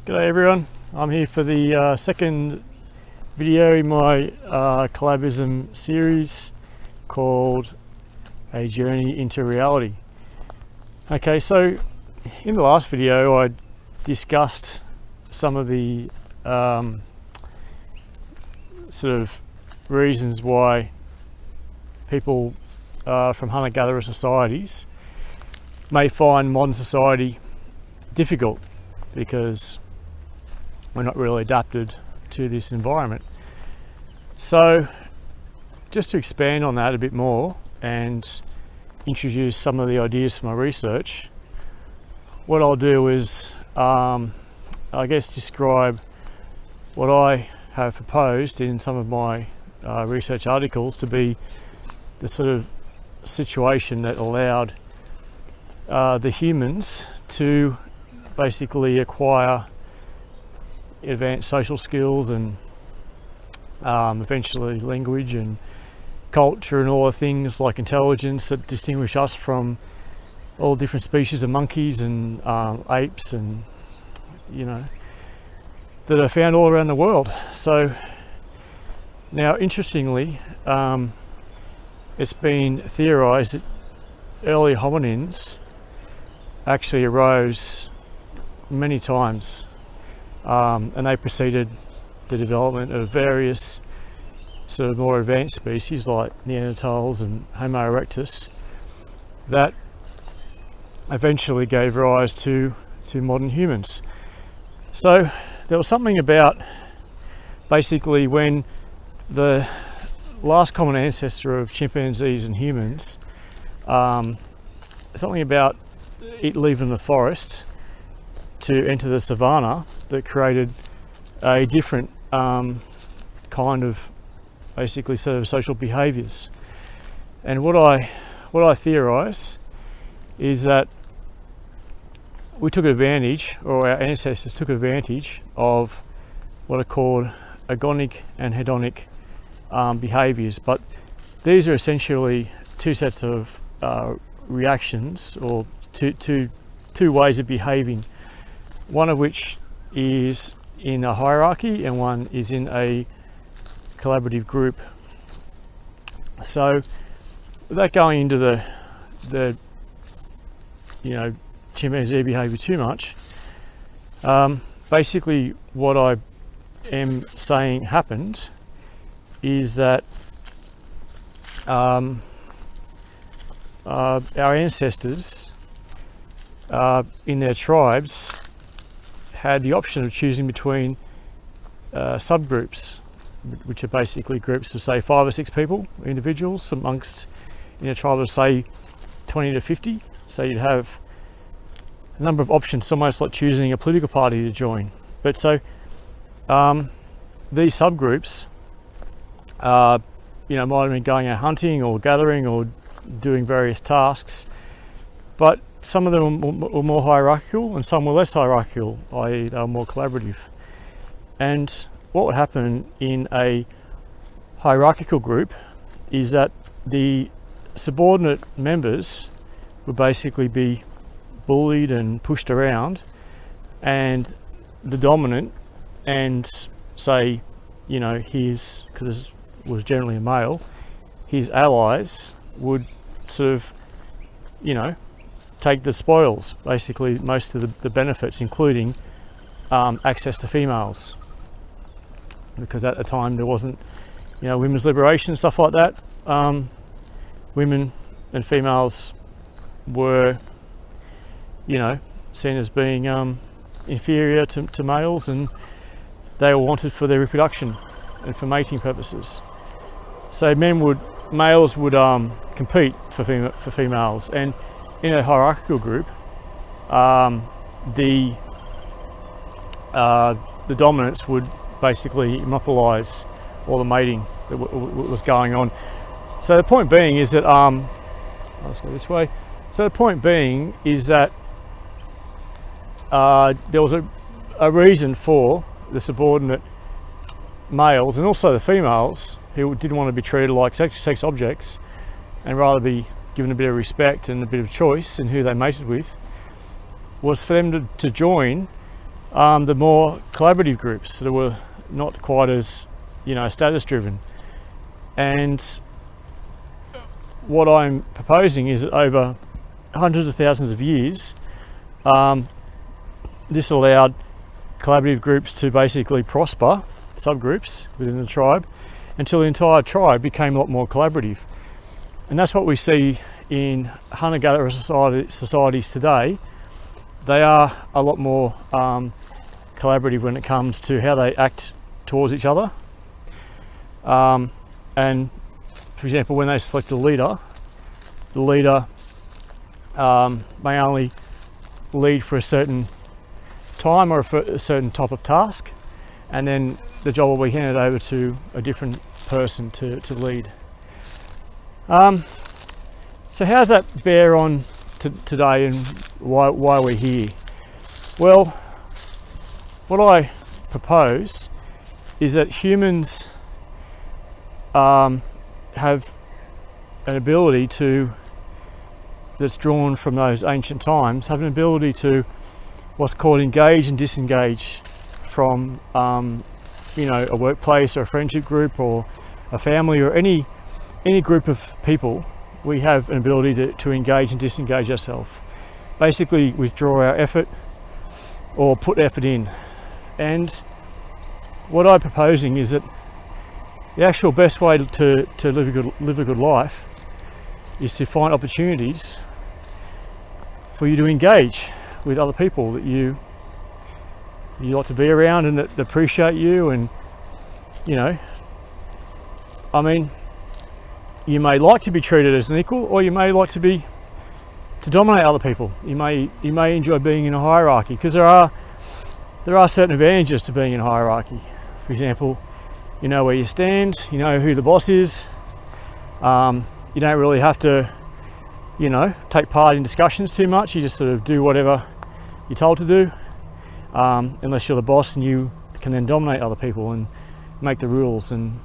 G'day everyone, I'm here for the second video in my Collabism series called A Journey into Reality. Okay, so in the last video I discussed some of the sort of reasons why people from hunter-gatherer societies may find modern society difficult because we're not really adapted to this environment. So just to expand on that a bit more and introduce some of the ideas from my research, what I'll do is I guess describe what I have proposed in some of my research articles to be the sort of situation that allowed the humans to basically acquire advanced social skills and eventually language and culture and all the things like intelligence that distinguish us from all different species of monkeys and apes and that are found all around the world. So now interestingly it's been theorized that early hominins actually arose many times and they preceded the development of various sort of more advanced species like Neanderthals and Homo erectus that eventually gave rise to modern humans. So there was something about basically when the last common ancestor of chimpanzees and humans, something about it leaving the forest to enter the savannah that created a different kind of basically set of social behaviors. And what I theorize is that we took advantage, or our ancestors took advantage of what are called agonic and hedonic behaviors, but these are essentially two sets of reactions or two ways of behaving, one of which is in a hierarchy and one is in a collaborative group. So without going into the chimpanzee behavior too much, basically what I am saying happened is that our ancestors in their tribes had the option of choosing between subgroups, which are basically groups of say 5 or 6 people, individuals amongst in a tribe of say 20 to 50. So you'd have a number of options, almost like choosing a political party to join. But so these subgroups might have been going out hunting or gathering or doing various tasks, but some of them were more hierarchical and some were less hierarchical, i.e. they were more collaborative. And what would happen in a hierarchical group is that the subordinate members would basically be bullied and pushed around, and the dominant and say, his, because this was generally a male, his allies would sort of, take the spoils, basically most of the benefits, including access to females, because at the time there wasn't women's liberation and stuff like that. Women and females were seen as being inferior to males, and they were wanted for their reproduction and for mating purposes. So males would compete for females, and in a hierarchical group, the dominants would basically monopolize all the mating that was going on. So the point being is that let's go this way. So the point being is that there was a reason for the subordinate males and also the females who didn't want to be treated like sex objects and rather be given a bit of respect and a bit of choice in who they mated with, was for them to join the more collaborative groups that were not quite as, status driven. And what I'm proposing is that over hundreds of thousands of years, this allowed collaborative groups to basically prosper, subgroups within the tribe, until the entire tribe became a lot more collaborative. And that's what we see in hunter-gatherer societies today. They are a lot more collaborative when it comes to how they act towards each other. And for example, when they select a leader, the leader may only lead for a certain time or for a certain type of task, and then the job will be handed over to a different person to lead. So how does that bear on to today, and why we're here? Well, what I propose is that humans have an ability to, that's drawn from those ancient times, have an ability to what's called engage and disengage from a workplace or a friendship group or a family or any group of people. We have an ability to engage and disengage ourselves, basically withdraw our effort or put effort in. And what I'm proposing is that the actual best way to live a good life is to find opportunities for you to engage with other people that you like to be around and that appreciate you. And you may like to be treated as an equal, or you may like to dominate other people. You may enjoy being in a hierarchy, because there are certain advantages to being in a hierarchy. For example, you know where you stand, you know who the boss is. You don't really have to, take part in discussions too much. You just sort of do whatever you're told to do, unless you're the boss and you can then dominate other people and make the rules and,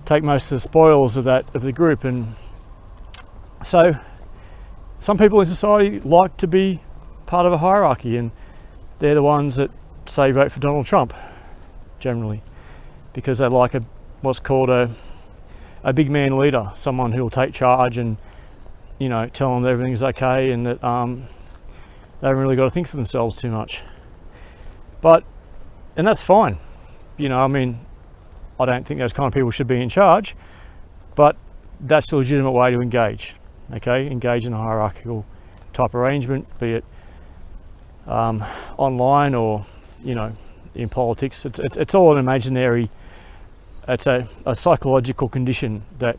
take most of the spoils of the group. And so some people in society like to be part of a hierarchy, and they're the ones that say vote for Donald Trump generally, because they like what's called a big man leader, someone who will take charge and tell them that everything's okay and that they haven't really got to think for themselves too much. And that's fine. I don't think those kind of people should be in charge, but that's a legitimate way to engage. Engage in a hierarchical type arrangement, be it online or in politics. It's all an imaginary. It's a psychological condition that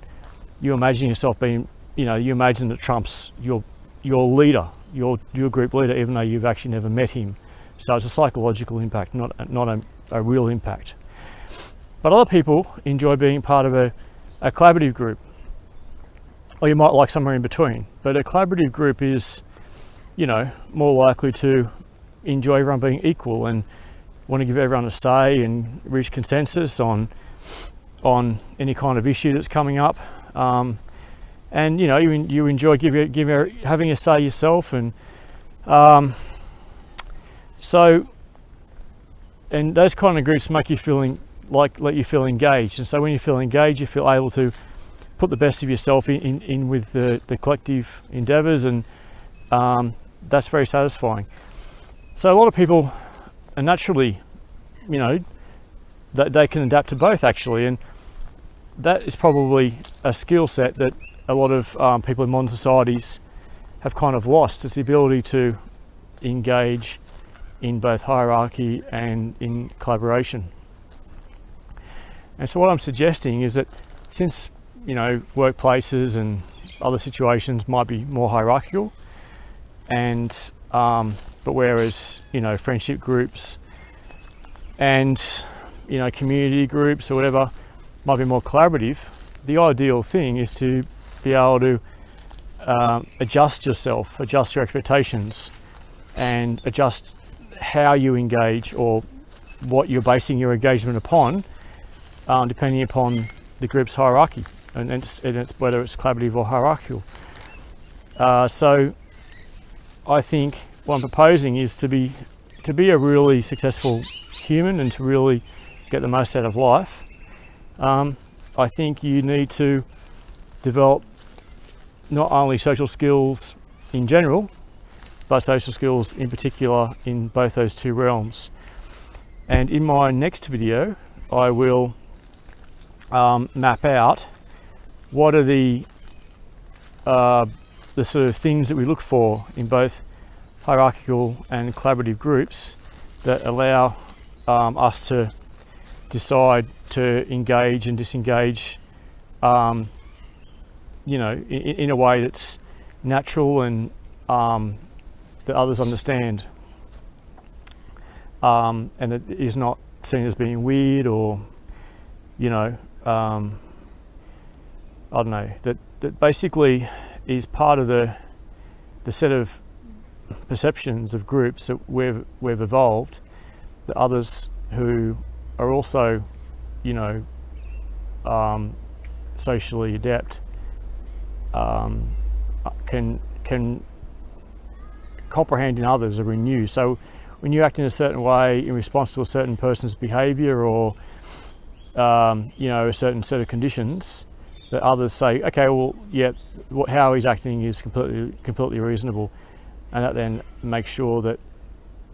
you imagine yourself being. You imagine that Trump's your leader, your group leader, even though you've actually never met him. So it's a psychological impact, not a real impact. But other people enjoy being part of a collaborative group, or you might like somewhere in between. But a collaborative group is, more likely to enjoy everyone being equal and want to give everyone a say and reach consensus on any kind of issue that's coming up. And you enjoy having a say yourself, and and those kind of groups make you let you feel engaged. And so when you feel engaged, you feel able to put the best of yourself in with the collective endeavours, and that's very satisfying. So a lot of people are naturally, that they can adapt to both actually, and that is probably a skill set that a lot of people in modern societies have kind of lost. It's the ability to engage in both hierarchy and in collaboration. And so what I'm suggesting is that since workplaces and other situations might be more hierarchical, and but whereas friendship groups and community groups or whatever might be more collaborative, the ideal thing is to be able to adjust yourself, adjust your expectations, and adjust how you engage or what you're basing your engagement upon, depending upon the group's hierarchy, and it's whether it's collaborative or hierarchical. So I think what I'm proposing is to to be a really successful human and to really get the most out of life, I think you need to develop not only social skills in general, but social skills in particular in both those two realms. And in my next video, I will map out what are the sort of things that we look for in both hierarchical and collaborative groups that allow us to decide to engage and disengage, you know, in a way that's natural and that others understand, and that is not seen as being weird or, you know, I don't know, that basically is part of the set of perceptions of groups that we've evolved, that others who are also, you know, socially adept can comprehend in others or renew. So when you act in a certain way in response to a certain person's behavior or you know, a certain set of conditions, that others say, okay, well, yeah, how he's acting is completely reasonable, and that then makes sure that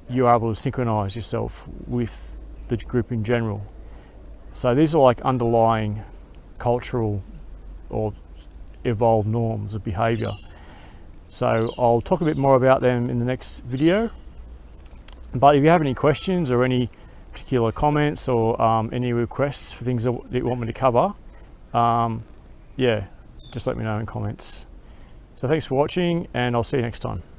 you're able to synchronize yourself with the group in general. So these are like underlying cultural or evolved norms of behavior. So I'll talk a bit more about them in the next video. But if you have any questions or any particular comments or any requests for things that you want me to cover, yeah, just let me know in comments. So thanks for watching, and I'll see you next time.